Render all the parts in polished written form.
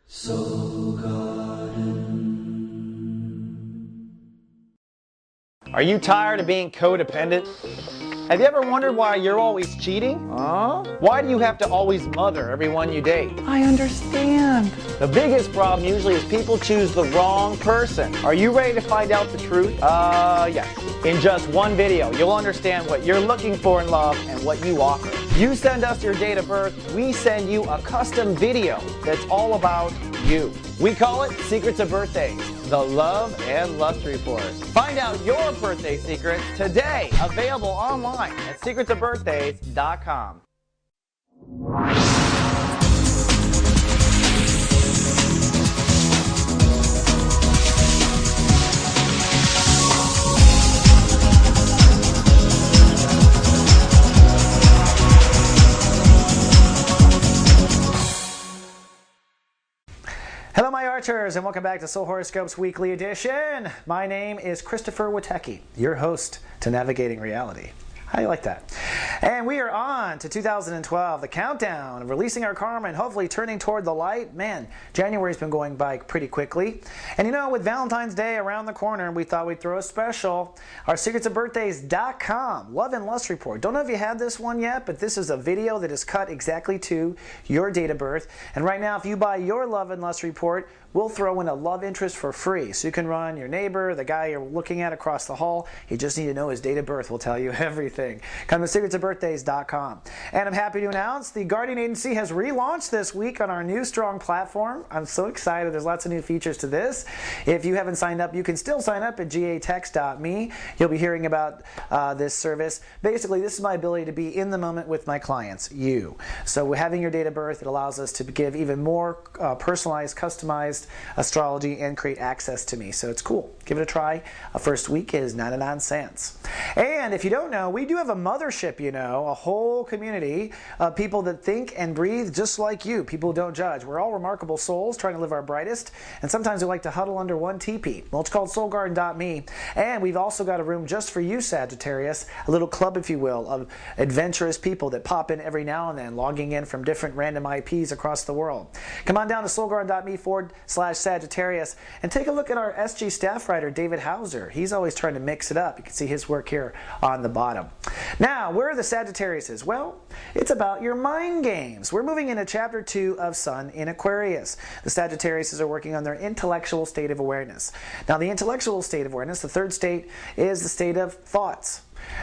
Soul Garden. Are you tired of being codependent? Have you ever wondered why you're always cheating? Why do you have to always mother everyone you date? I understand. The biggest problem usually is people choose the wrong person. Are you ready to find out the truth? Yes. In just one video, you'll understand what you're looking for in love and what you offer. You send us your date of birth, we send you a custom video that's all about you. We call it Secrets of Birthdays, the Love and Lust Report. Find out your birthday secrets today, available online at secretsofbirthdays.com. Hello my archers, and welcome back to Soul Horoscopes Weekly Edition. My name is Christopher Witecki, your host to Navigating Reality. How do you like that? And we are on to 2012, the countdown of releasing our karma and hopefully turning toward the light. Man, January's been going by pretty quickly. And you know, with Valentine's Day around the corner, we thought we'd throw a special. Our secretsofbirthdays.com Love and Lust Report. Don't know if you had this one yet, but this is a video that is cut exactly to your date of birth. And right now, if you buy your Love and Lust Report, we'll throw in a love interest for free. So you can run your neighbor, the guy you're looking at across the hall. You just need to know his date of birth. We'll tell you everything. Come to secretsofbirthdays.com. And I'm happy to announce the Guardian Agency has relaunched this week on our new strong platform. I'm so excited. There's lots of new features to this. If you haven't signed up, you can still sign up at gatext.me. You'll be hearing about this service. Basically, this is my ability to be in the moment with my clients, you. So having your date of birth, it allows us to give even more personalized, customized astrology and create access to me. So it's cool. Give it a try. First week is 99 cents. And if you don't know, we do have a mothership, you know, a whole community of people that think and breathe just like you. People who don't judge. We're all remarkable souls trying to live our brightest. And sometimes we like to huddle under one teepee. Well, it's called soulgarden.me. And we've also got a room just for you, Sagittarius, a little club, if you will, of adventurous people that pop in every now and then, logging in from different random IPs across the world. Come on down to soulgarden.me/Sagittarius and take a look at our SG staff writer, David Hauser. He's always trying to mix it up. You can see his work here on the bottom. Now, where are the Sagittariuses? Well, it's about your mind games. We're moving into Chapter 2 of Sun in Aquarius. The Sagittariuses are working on their intellectual state of awareness. Now, the intellectual state of awareness, the third state, is the state of thoughts.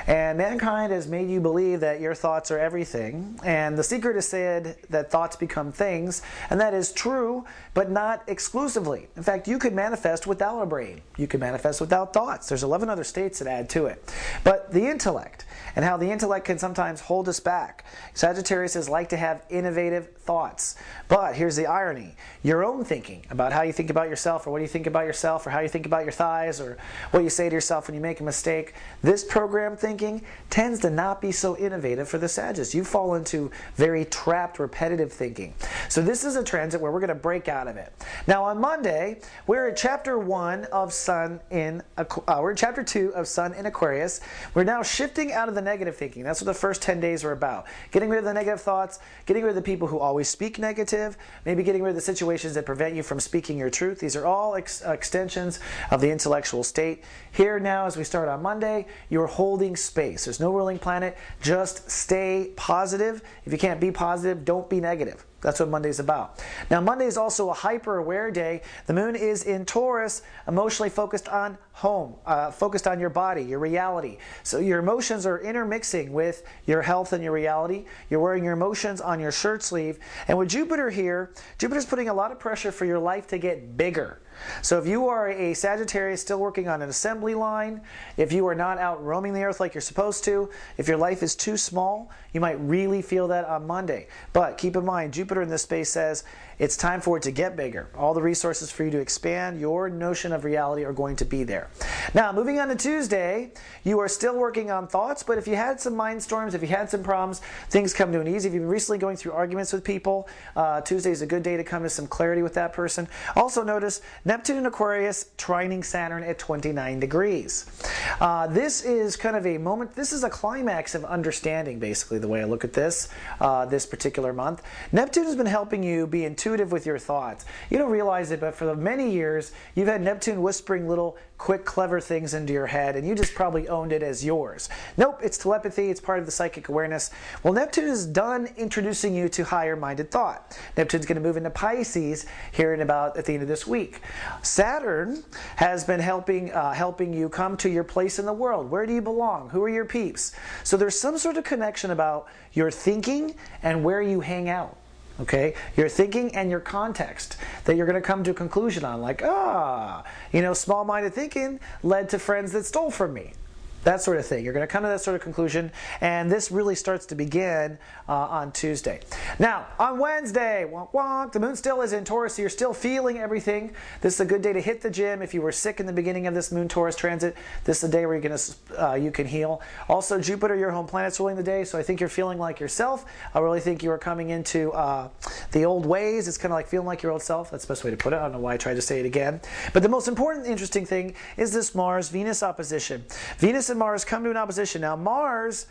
And mankind has made you believe that your thoughts are everything. And the secret is said that thoughts become things. And that is true, but not exclusively. In fact, you could manifest without a brain. You could manifest without thoughts. There's 11 other states that add to it. But the intellect, and how the intellect can sometimes hold us back. Sagittarius like to have innovative thoughts. But here's the irony. Your own thinking about how you think about yourself, or what you think about yourself, or how you think about your thighs, or what you say to yourself when you make a mistake, this program thinking tends to not be so innovative for the Sagittarius. You fall into very trapped, repetitive thinking. So this is a transit where we're going to break out of it. Now on Monday, we're at Chapter 1 of Sun in we're in Chapter 2 of Sun in Aquarius. We're now shifting out of the negative thinking. That's what the first 10 days are about. Getting rid of the negative thoughts, getting rid of the people who always speak negative, maybe getting rid of the situations that prevent you from speaking your truth. These are all extensions of the intellectual state. Here now, as we start on Monday, you're holding space. There's no ruling planet. Just stay positive. If you can't be positive, don't be negative. That's what Monday's about. Now, Monday is also a hyper-aware day. The moon is in Taurus, emotionally focused on home, focused on your body, your reality. So your emotions are intermixing with your health and your reality. You're wearing your emotions on your shirt sleeve. And with Jupiter here, Jupiter's putting a lot of pressure for your life to get bigger. So if you are a Sagittarius still working on an assembly line, if you are not out roaming the earth like you're supposed to, if your life is too small, you might really feel that on Monday. But keep in mind, Jupiter in this space says it's time for it to get bigger. All the resources for you to expand your notion of reality are going to be there. Now, moving on to Tuesday, you are still working on thoughts, but if you had some mind storms, if you had some problems, things come to an ease. If you've been recently going through arguments with people, Tuesday is a good day to come to some clarity with that person. Also notice Neptune in Aquarius trining Saturn at 29 degrees. This is kind of a moment, this is a climax of understanding, basically, the way I look at this, this particular month. Neptune Neptune has been helping you be intuitive with your thoughts. You don't realize it, but for many years, you've had Neptune whispering little quick, clever things into your head, and you just probably owned it as yours. Nope, it's telepathy, it's part of the psychic awareness. Well, Neptune is done introducing you to higher-minded thought. Neptune's going to move into Pisces here in about at the end of this week. Saturn has been helping you come to your place in the world. Where do you belong? Who are your peeps? So there's some sort of connection about your thinking and where you hang out. Okay, your thinking and your context that you're going to come to a conclusion on, like, small-minded thinking led to friends that stole from me. That sort of thing. You're going to come to that sort of conclusion, and this really starts to begin on Tuesday. Now, on Wednesday, wonk, wonk, the moon still is in Taurus, so you're still feeling everything. This is a good day to hit the gym. If you were sick in the beginning of this moon-Taurus transit, this is a day where you can heal. Also, Jupiter, your home planet's ruling the day, so I think you're feeling like yourself. I really think you are coming into the old ways. It's kind of like feeling like your old self. That's the best way to put it. I don't know why I tried to say it again. But the most important, interesting thing is this Mars-Venus opposition. Venus and Mars come to an opposition. Now, Mars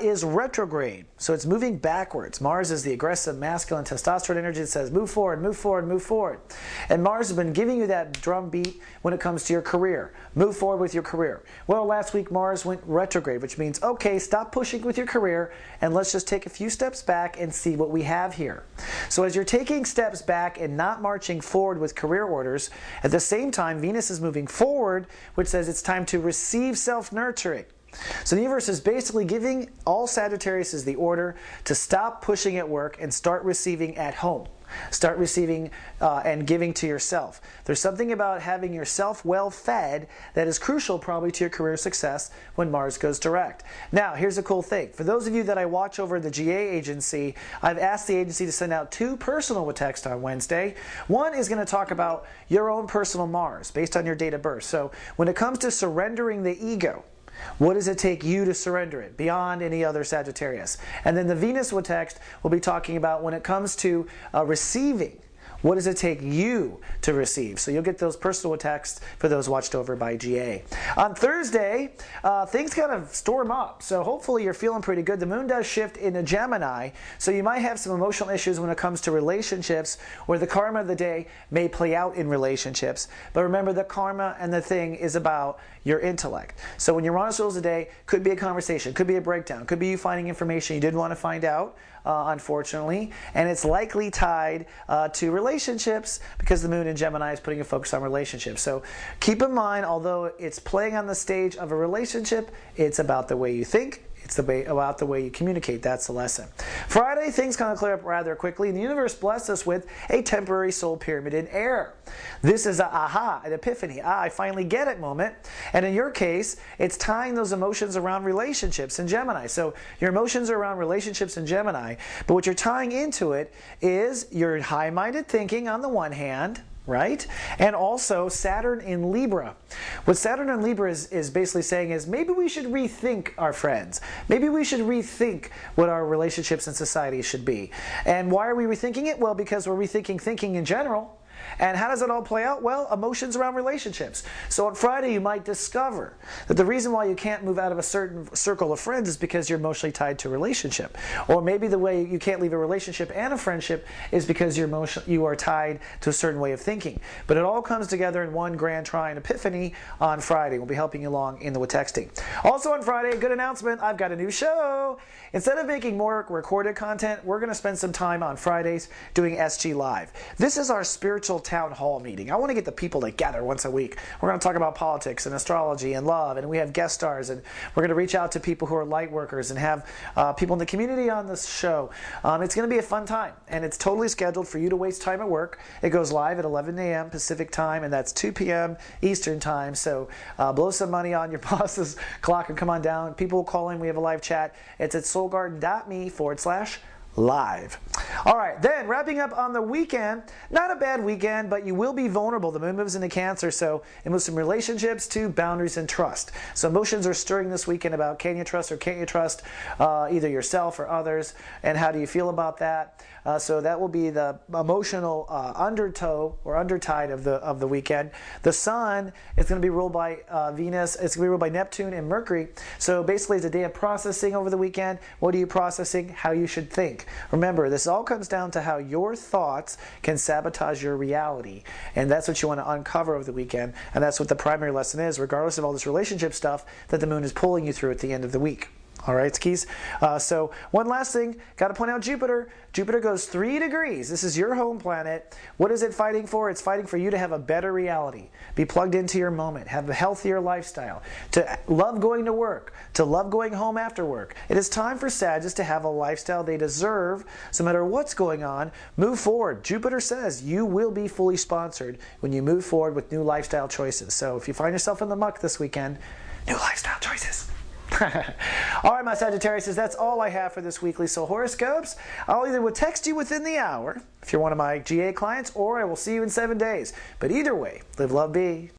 is retrograde, so it's moving backwards. Mars is the aggressive, masculine, testosterone energy that says move forward, move forward, move forward. And Mars has been giving you that drum beat when it comes to your career. Move forward with your career. Well, last week Mars went retrograde, which means, okay, stop pushing with your career and let's just take a few steps back and see what we have here. So as you're taking steps back and not marching forward with career orders, at the same time, Venus is moving forward, which says it's time to receive self-nurturing. So the universe is basically giving all Sagittarius the order to stop pushing at work and start receiving at home. Start receiving and giving to yourself. There's something about having yourself well fed that is crucial probably to your career success when Mars goes direct. Now, here's a cool thing. For those of you that I watch over the GA agency, I've asked the agency to send out 2 personal with text on Wednesday. One is going to talk about your own personal Mars based on your date of birth. So when it comes to surrendering the ego, what does it take you to surrender it beyond any other Sagittarius? And then the Venus with text will be talking about when it comes to receiving. What does it take you to receive? So you'll get those personal texts for those watched over by GA. On Thursday, things kind of storm up. So hopefully you're feeling pretty good. The moon does shift into Gemini, so you might have some emotional issues when it comes to relationships, or the karma of the day may play out in relationships. But remember, the karma and the thing is about your intellect. So when Uranus rules the day, could be a conversation, could be a breakdown, could be you finding information you didn't want to find out, unfortunately, and it's likely tied to relationships because the moon in Gemini is putting a focus on relationships. So keep in mind, although it's playing on the stage of a relationship, it's about the way you think. It's about the way you communicate. That's the lesson. Friday, things kind of clear up rather quickly, and the universe blessed us with a temporary soul pyramid in air. This is an epiphany, I finally get it moment. And in your case, it's tying those emotions around relationships in Gemini. So your emotions are around relationships in Gemini, but what you're tying into it is your high-minded thinking on the one hand, right? And also Saturn in Libra. What Saturn in Libra is basically saying is maybe we should rethink our friends. Maybe we should rethink what our relationships and society should be. And why are we rethinking it? Well, because we're rethinking thinking in general. And how does it all play out? Well, emotions around relationships. So on Friday, you might discover that the reason why you can't move out of a certain circle of friends is because you're emotionally tied to a relationship. Or maybe the way you can't leave a relationship and a friendship is because you are tied to a certain way of thinking. But it all comes together in one grand trine epiphany on Friday. We'll be helping you along in the with texting. Also on Friday, a good announcement, I've got a new show. Instead of making more recorded content, we're going to spend some time on Fridays doing SG Live. This is our spiritual town hall meeting. I want to get the people together once a week. We're going to talk about politics and astrology and love, and we have guest stars, and we're going to reach out to people who are light workers and have people in the community on this show. It's going to be a fun time, and it's totally scheduled for you to waste time at work. It goes live at 11 a.m. Pacific time, and that's 2 p.m. Eastern time, so blow some money on your boss's clock and come on down. People will call in. We have a live chat. It's at soulgarden.me/live. All right, then wrapping up on the weekend, not a bad weekend, but you will be vulnerable. The moon moves into Cancer, so it moves from relationships to boundaries and trust. So emotions are stirring this weekend about can you trust or can't you trust either yourself or others, and how do you feel about that? So that will be the emotional undertow or undertide of the weekend. The sun is going to be ruled by Venus. It's going to be ruled by Neptune and Mercury. So basically, it's a day of processing over the weekend. What are you processing? How you should think. Remember, this all comes down to how your thoughts can sabotage your reality. And that's what you want to uncover over the weekend. And that's what the primary lesson is, regardless of all this relationship stuff that the moon is pulling you through at the end of the week. All right, skis. So one last thing, got to point out Jupiter. Jupiter goes 3 degrees. This is your home planet. What is it fighting for? It's fighting for you to have a better reality, be plugged into your moment, have a healthier lifestyle, to love going to work, to love going home after work. It is time for Sagittarius to have a lifestyle they deserve. So no matter what's going on, move forward. Jupiter says you will be fully sponsored when you move forward with new lifestyle choices. So if you find yourself in the muck this weekend, new lifestyle choices. All right, my Sagittarius, that's all I have for this weekly Soul Horoscopes. I'll either text you within the hour if you're one of my GA clients, or I will see you in 7 days. But either way, live, love, be.